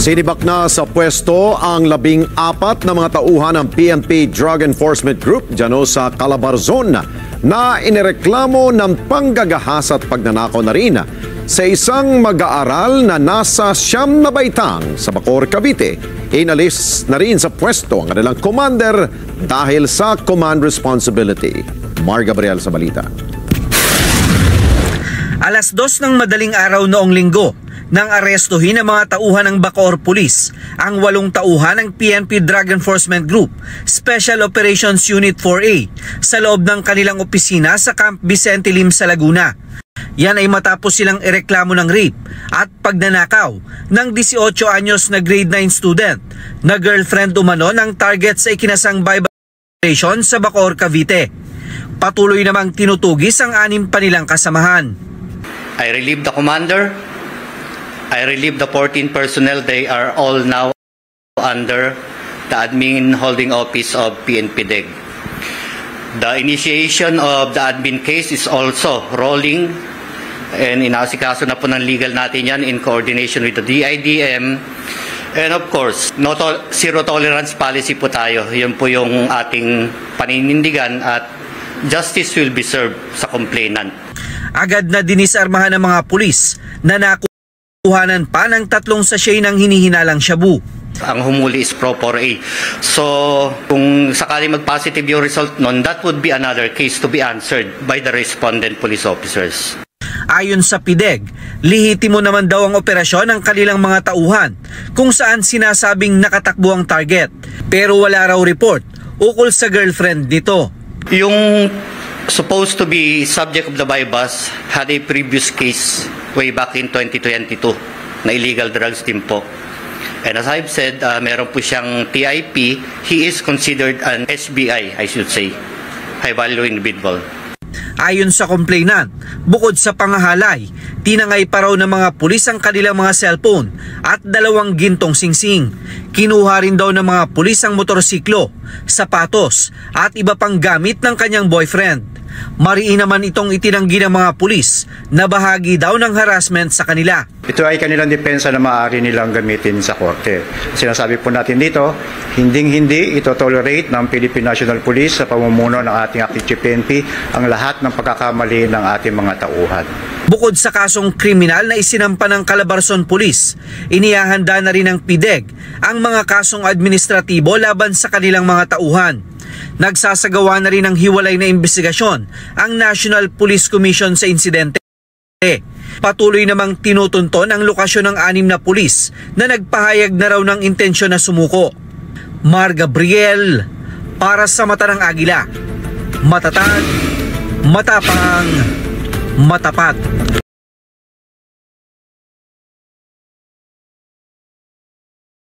Sinibak na sa pwesto ang 14 na mga tauhan ng PNP Drug Enforcement Group dyan sa Calabarzon na inireklamo ng panggagahas at pagnanakaw na rin sa isang mag-aaral na nasa Siyam na Baitang sa Bacoor, Cavite. Inalis na rin sa pwesto ang kanilang commander dahil sa command responsibility. Mar Gabriel sa balita. Alas 2 ng madaling araw noong linggo, nang arestuhin ng mga tauhan ng Bacoor Police ang 8 tauhan ng PNP Drug Enforcement Group Special Operations Unit 4A sa loob ng kanilang opisina sa Camp Vicente Lim sa Laguna. Yan ay matapos silang ireklamo ng rape at pagnanakaw ng 18 anyos na grade 9 student na girlfriend umano ng target sa ikinasang operation sa Bacoor, Cavite. Patuloy namang tinutugis ang 6 pa nilang kasamahan. I relieve the commander. I relieve the 14 personnel. They are all now under the admin holding office of PNP DEG. The initiation of the admin case is also rolling and inaasikaso na po ng legal natin yan in coordination with the DIDM. And of course, zero tolerance policy po tayo. Yun po yung ating paninindigan at justice will be served sa complainant. Agad na dinisarmahan ng mga pulis na nakuhanan pa ng 3 sachet ng hinihinalang shabu. Ang humuli is Pro 4A. So, kung sakali mag-positive yung result nun, that would be another case to be answered by the respondent police officers. Ayon sa PIDEG, lihitimo naman daw ang operasyon ng kanilang mga tauhan kung saan sinasabing nakatakbo ang target. Pero wala raw report ukol sa girlfriend nito. Yung supposed to be subject of the bypass had a previous case way back in 2022 na illegal drugs din po. And as I've said, meron po siyang TIP. He is considered an SBI, I should say, high value individual. Ayon sa complainant, bukod sa pangahalay, tinangay pa raw ng mga pulis ang kanilang mga cellphone at 2 gintong singsing. Kinuha rin daw ng mga pulis ang motorsiklo, sapatos at iba pang gamit ng kanyang boyfriend. Mariin naman itong itinanggi ng mga pulis na bahagi daw ng harassment sa kanila. Ito ay kanilang depensa na maaari nilang gamitin sa korte. Sinasabi po natin dito, hinding-hindi ito tolerate ng Philippine National Police sa pamumuno ng ating active chief PNP ang lahat ng pagkakamali ng ating mga tauhan. Bukod sa kasong kriminal na isinampa ng Calabarzon Police, inihahanda na rin ng PIDEG ang mga kasong administratibo laban sa kanilang mga tauhan. Nagsasagawa na rin ng hiwalay na investigasyon ang National Police Commission sa insidente. Patuloy namang tinutunton ang lokasyon ng 6 na pulis na nagpahayag na raw ng intensyon na sumuko. Mar Gabriel para sa Mata ng Agila. Matatag, matapang, matapat.